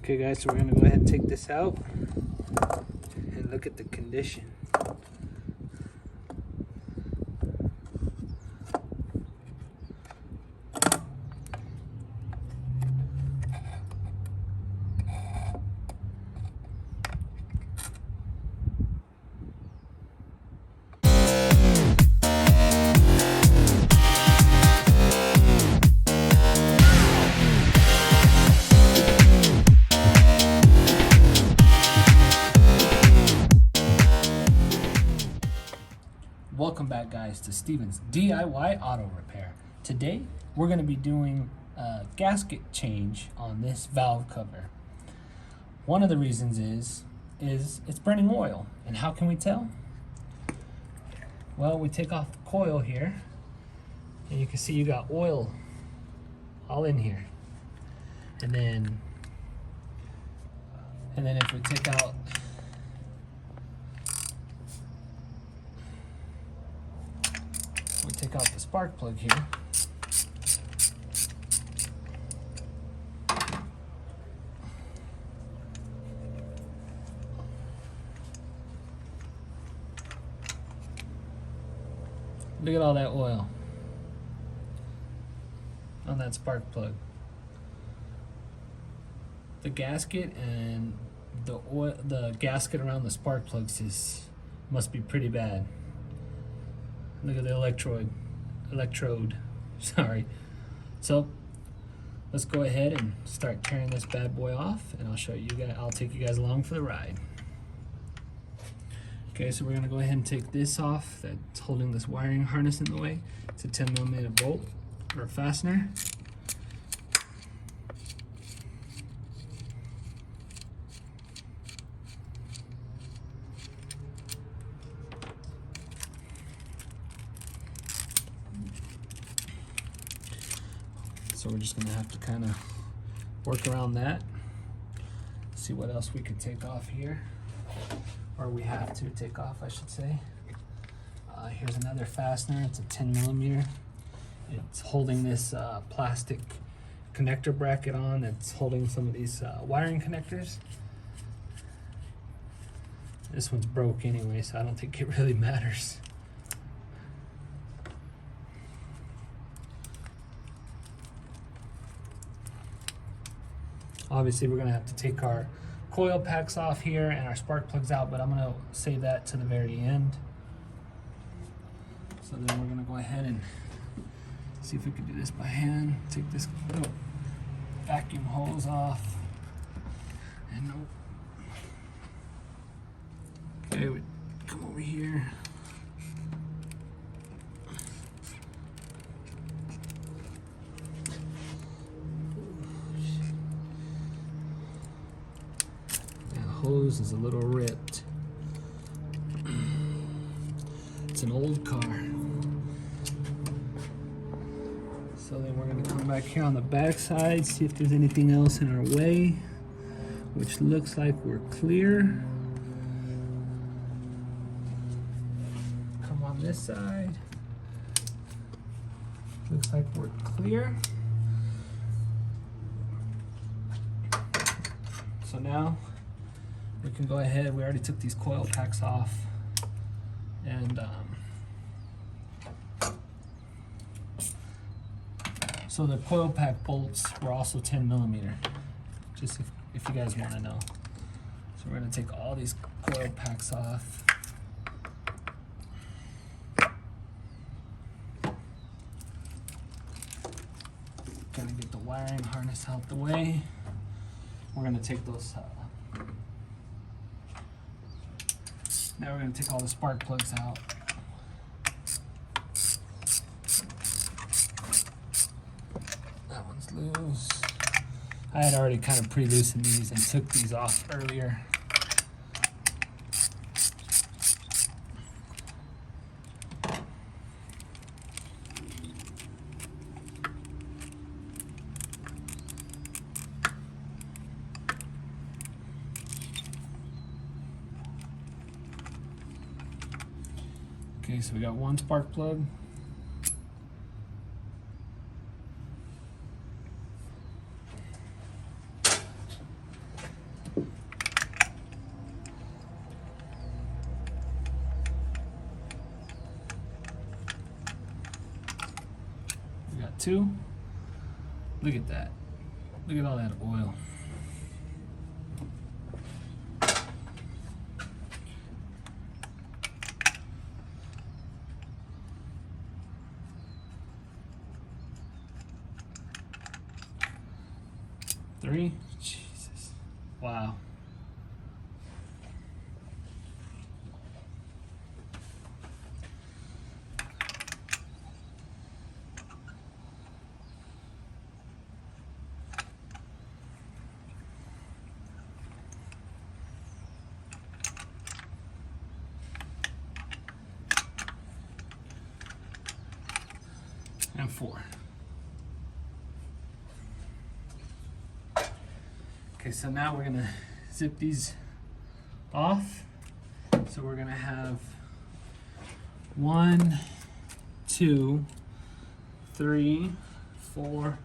Okay guys, so we're gonna go ahead and take this out and look at the condition. Welcome back guys to Steven's DIY Auto Repair. Today we're going to be doing a gasket change on this valve cover. One of the reasons is it's burning oil. And how can we tell? Well, we take off the coil here and you can see you got oil all in here. And then if we take out the spark plug here, look at all that oil on that spark plug. The gasket and the gasket around the spark plugs must be pretty bad. Look at the electrode, sorry. So let's go ahead and start tearing this bad boy off, and I'll show you guys, I'll take you guys along for the ride. Okay, so we're gonna go ahead and take this off that's holding this wiring harness in the way. It's a 10mm bolt or fastener. So we're just gonna have to kind of work around that, see what else we could take off here, or we have to take off, I should say. Here's another fastener. It's a 10mm. It's holding this plastic connector bracket on that's holding some of these wiring connectors. This one's broke anyway, so I don't think it really matters. Obviously we're gonna have to take our coil packs off here and our spark plugs out, but I'm gonna save that to the very end. So then we're gonna go ahead and see if we can do this by hand. Take this little vacuum hose off. And nope. Okay, we come over here. Hose is a little ripped. It's an old car. So then we're going to come back here on the back side, see if there's anything else in our way, which looks like we're clear. Come on this side. Looks like we're clear. So now we can go ahead. We already took these coil packs off, and so the coil pack bolts were also 10mm, just if you guys want to know. So we're going to take all these coil packs off. Going to get the wiring harness out the way. We're going to take those now we're going to take all the spark plugs out. That one's loose. I had already kind of pre-loosened these and took these off earlier. Okay, so we got one spark plug. too. Look at that. Look at all that oil. Three. Jesus. Wow. And 4. Okay, so now we're gonna zip these off. So we're gonna have 1, 2, 3, 4,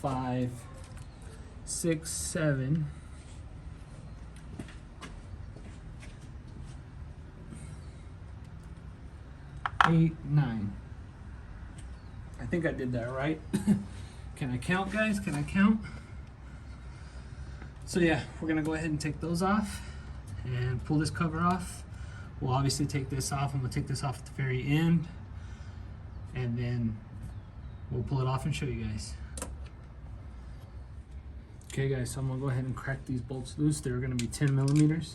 5, 6, 7, 8, 9. I think I did that right. Can I count, guys? Can I count? So yeah, we're gonna go ahead and take those off and pull this cover off. We'll obviously take this off, and we'll take this off at the very end, and then we'll pull it off and show you guys. Okay guys, so I'm gonna go ahead and crack these bolts loose. They're gonna be 10 millimeters.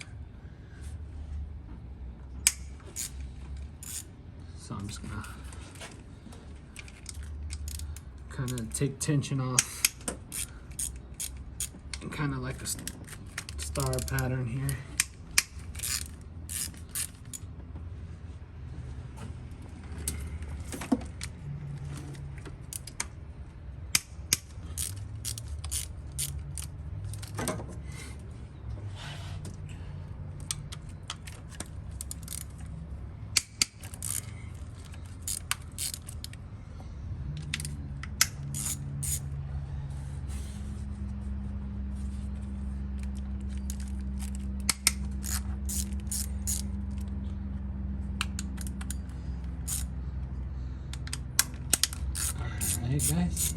So I'm just gonna kind of take tension off, and kind of like a star pattern here. Alright guys.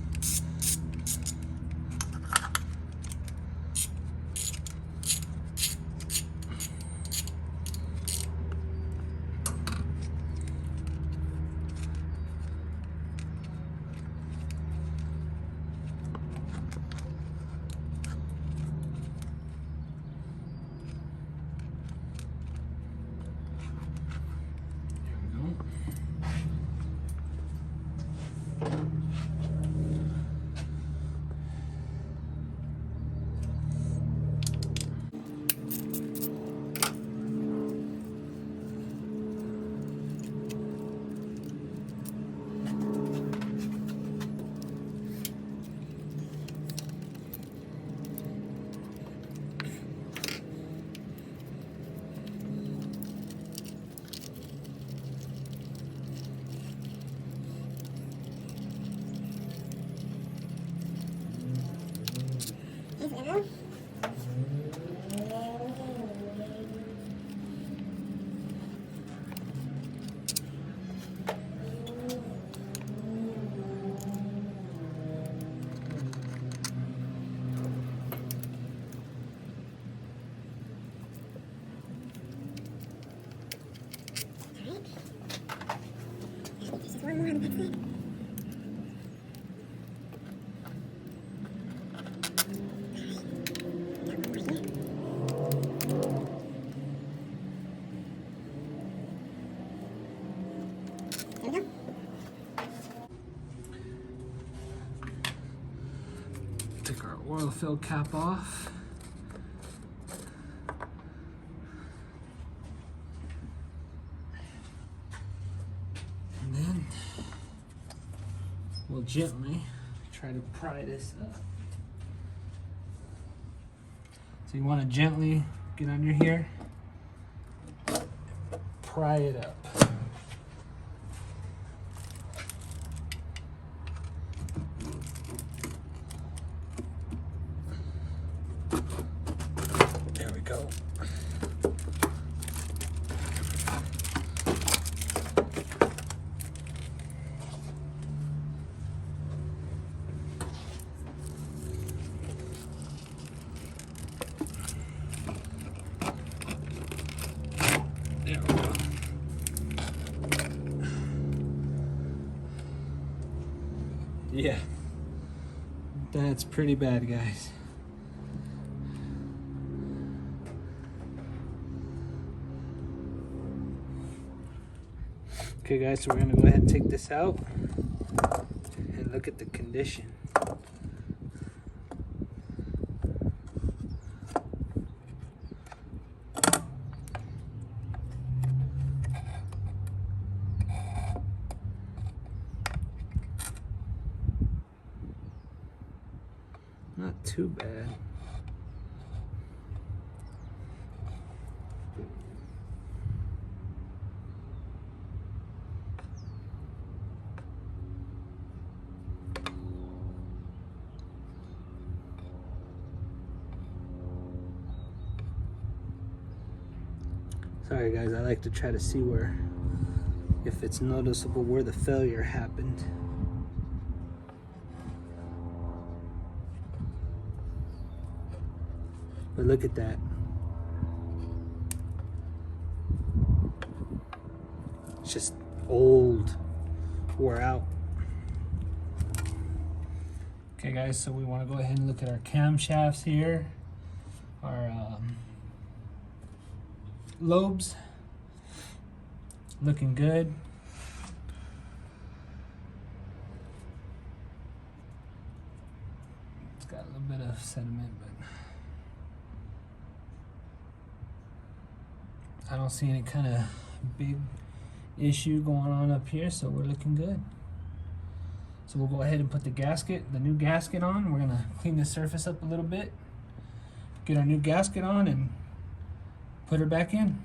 Take our oil fill cap off. And then we'll gently try to pry this up. So you want to gently get under here, pry it up. There we go. Yeah, that's pretty bad, guys. Okay guys, so we're gonna go ahead and take this out and look at the condition. Not too bad. Sorry guys, I like to try to see where, if it's noticeable where the failure happened. But look at that. It's just old, wore out. Okay guys, so we want to go ahead and look at our camshafts here. Our lobes looking good. It's got a little bit of sediment, but I don't see any kind of big issue going on up here, so we're looking good. So we'll go ahead and put the new gasket on. We're gonna clean the surface up a little bit, get our new gasket on, and put her back in.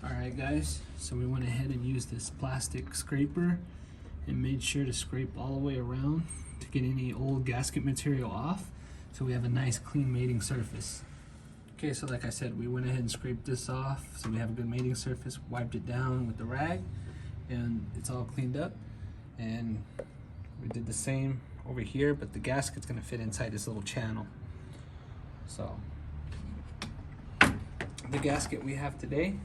All right guys, so we went ahead and used this plastic scraper and made sure to scrape all the way around to get any old gasket material off, so we have a nice clean mating surface. Okay, so like I said, we went ahead and scraped this off so we have a good mating surface, wiped it down with the rag, and it's all cleaned up. And we did the same over here, but the gasket's gonna fit inside this little channel. So the gasket we have today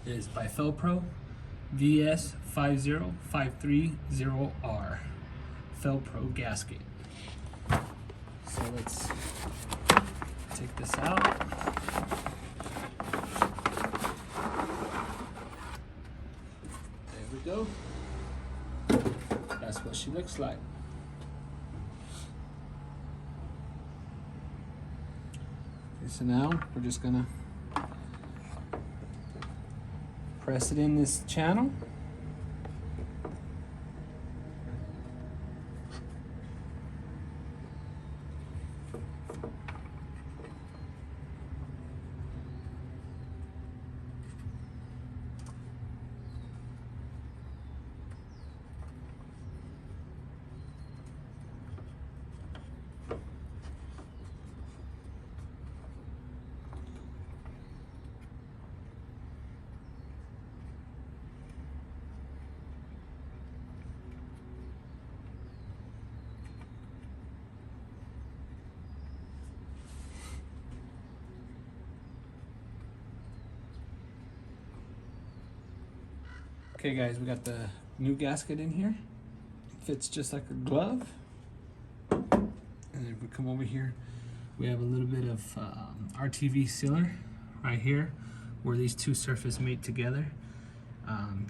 is by Felpro VS50530R Felpro gasket. So let's take this out. There we go. That's what she looks like. Okay, so now we're just gonna press it in this channel. Okay guys, we got the new gasket in here. It fits just like a glove. And if we come over here, we have a little bit of RTV sealer right here where these two surfaces mate together,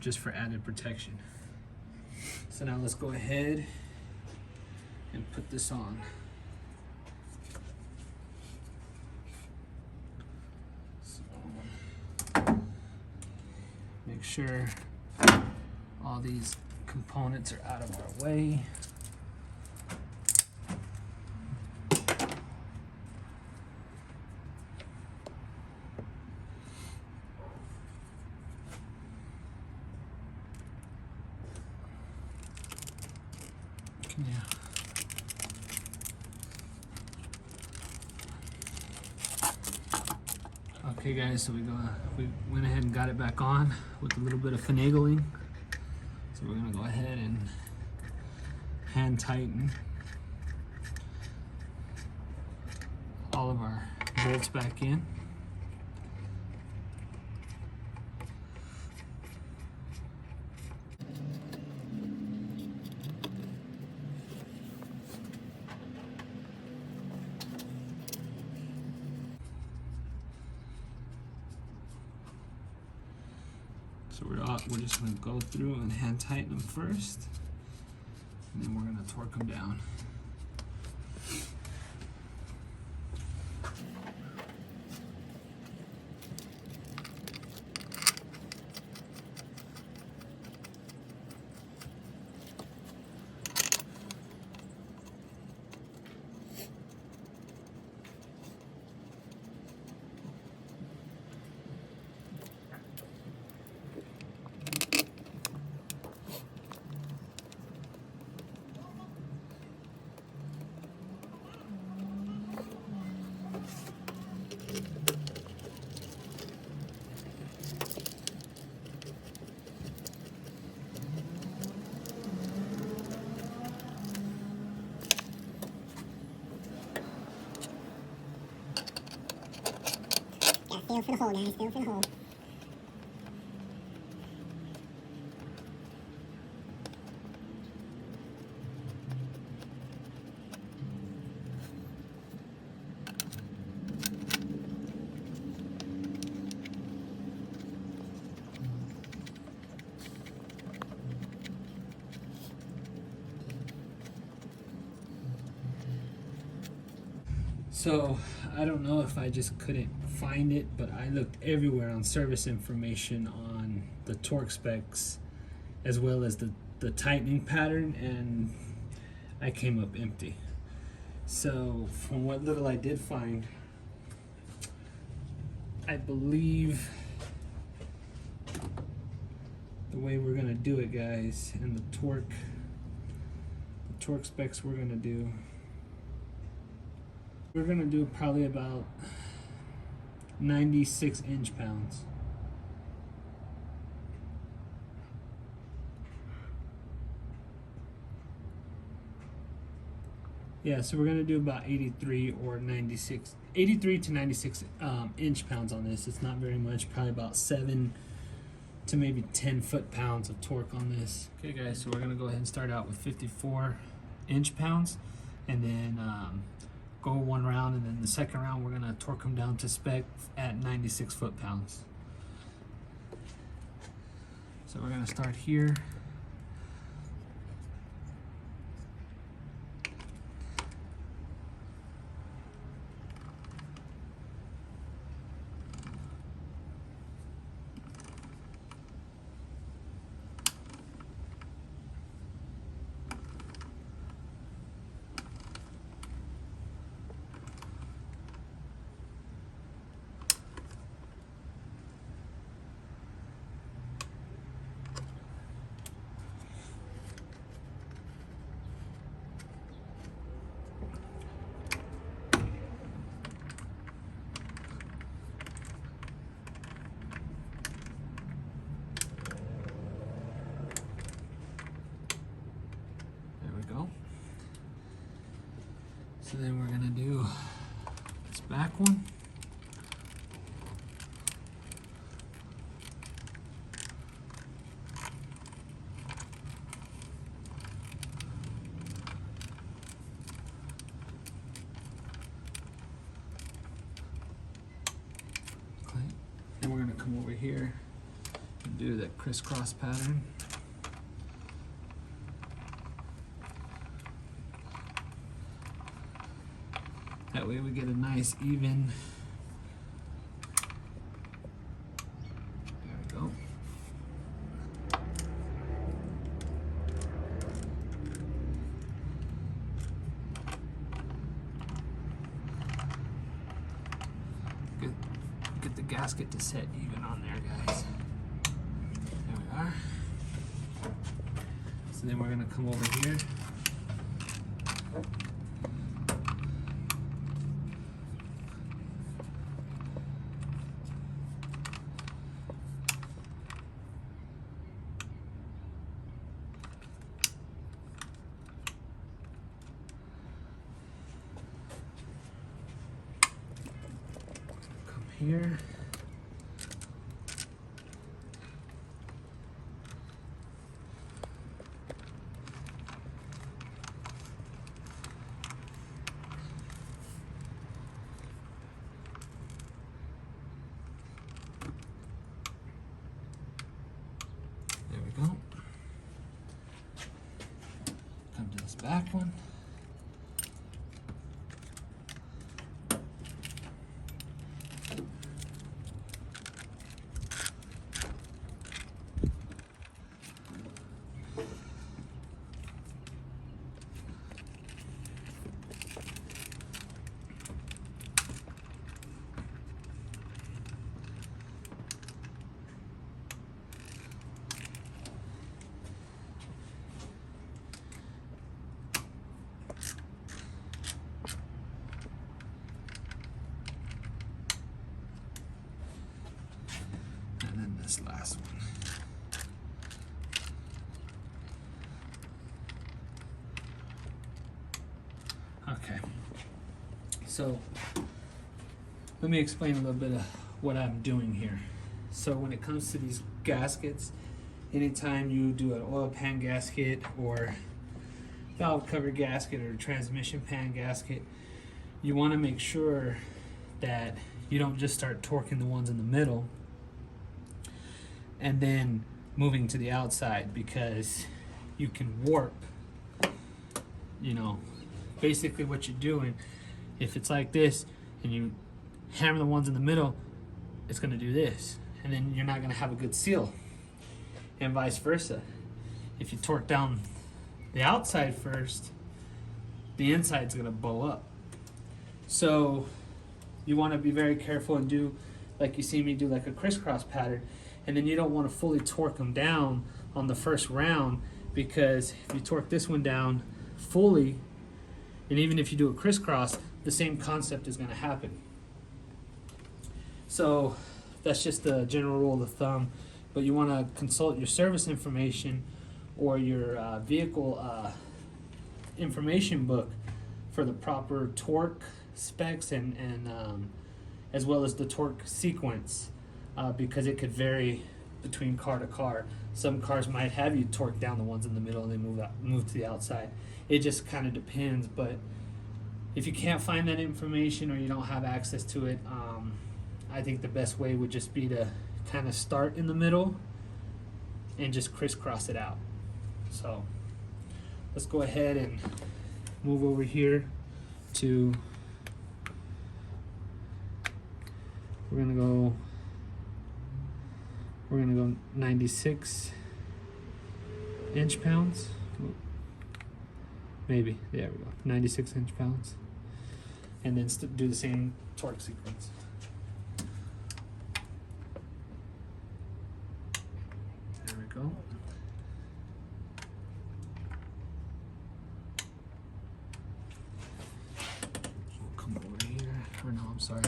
just for added protection. So now let's go ahead and put this on. So, make sure all these components are out of our way. Yeah. Okay guys, so we went ahead and got it back on with a little bit of finagling. So we're gonna go ahead and hand tighten all of our bolts back in. So we're just gonna go through and hand tighten them first, and then we're gonna torque them down. Feel for the hole, guys. Feel for the hole. So I don't know if I just couldn't find it, but I looked everywhere on service information on the torque specs as well as the tightening pattern, and I came up empty. So from what little I did find, I believe the way we're gonna do it, guys, and the torque specs we're gonna do probably about 96 inch-pounds. Yeah, so we're gonna do about 83 to 96 inch-pounds on this. It's not very much, probably about 7 to maybe 10 foot-pounds of torque on this. Okay guys, so we're gonna go ahead and start out with 54 inch-pounds, and then go one round, and then the second round we're gonna torque them down to spec at 96 foot-pounds. So we're gonna start here. So then we're gonna do this back one. Okay. Then we're gonna come over here and do that crisscross pattern. That way we get a nice even. There we go. Get the gasket to set even on there, guys. There we are. So then we're gonna come over here. Here. back one. And then this last one. Okay, so let me explain a little bit of what I'm doing here. So when it comes to these gaskets, anytime you do an oil pan gasket or valve cover gasket or transmission pan gasket, you want to make sure that you don't just start torquing the ones in the middle and then moving to the outside, because you can warp, you know, basically what you're doing. If it's like this and you hammer the ones in the middle, it's going to do this, and then you're not going to have a good seal, and vice versa. If you torque down the outside first, the inside's going to bow up. So you want to be very careful and do like you see me do, like a crisscross pattern, and then you don't want to fully torque them down on the first round, because if you torque this one down fully, and even if you do a crisscross, the same concept is going to happen. So that's just the general rule of thumb, but you want to consult your service information or your vehicle information book for the proper torque specs and as well as the torque sequence, because it could vary between car to car. Some cars might have you torque down the ones in the middle and then move to the outside. It just kind of depends, but if you can't find that information or you don't have access to it, I think the best way would just be to kind of start in the middle and just crisscross it out. So let's go ahead and move over here to, we're gonna go 96 inch-pounds. Maybe, there we go, 96 inch-pounds. And then do the same torque sequence. There we go. We'll come over here, or no, I'm sorry.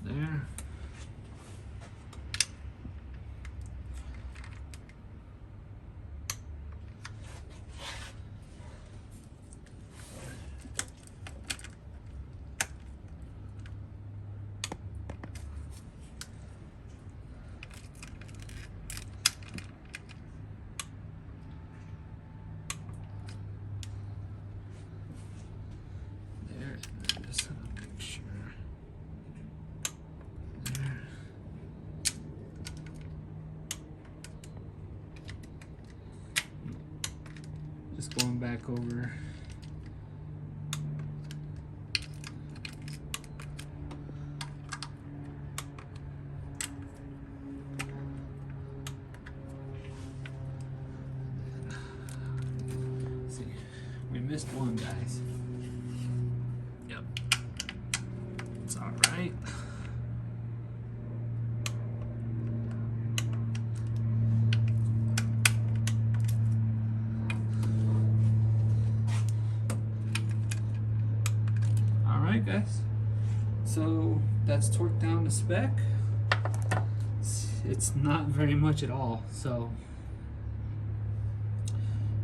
There. Just going back over. See, we missed one, guys. Yep. It's all right. Guys, so that's torqued down to spec. It's not very much at all, so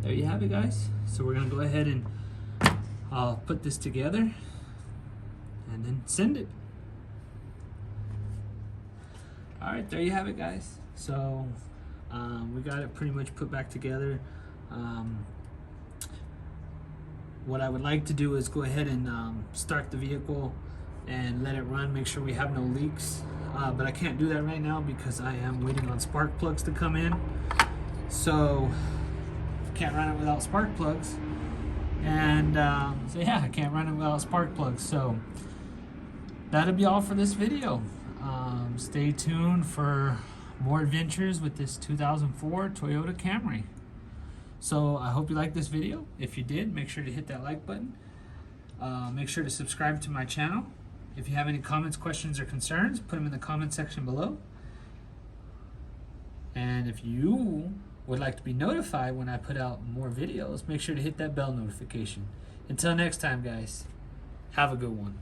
there you have it, guys. So we're gonna go ahead and put this together and then send it. All right, there you have it, guys. So we got it pretty much put back together. What I would like to do is go ahead and start the vehicle and let it run, make sure we have no leaks. But I can't do that right now because I am waiting on spark plugs to come in. So can't run it without spark plugs. And so yeah, I can't run it without spark plugs. So that'll be all for this video. Stay tuned for more adventures with this 2004 Toyota Camry. So I hope you liked this video. If you did, make sure to hit that like button. Make sure to subscribe to my channel. If you have any comments, questions, or concerns, put them in the comment section below. And if you would like to be notified when I put out more videos, make sure to hit that bell notification. Until next time, guys, have a good one.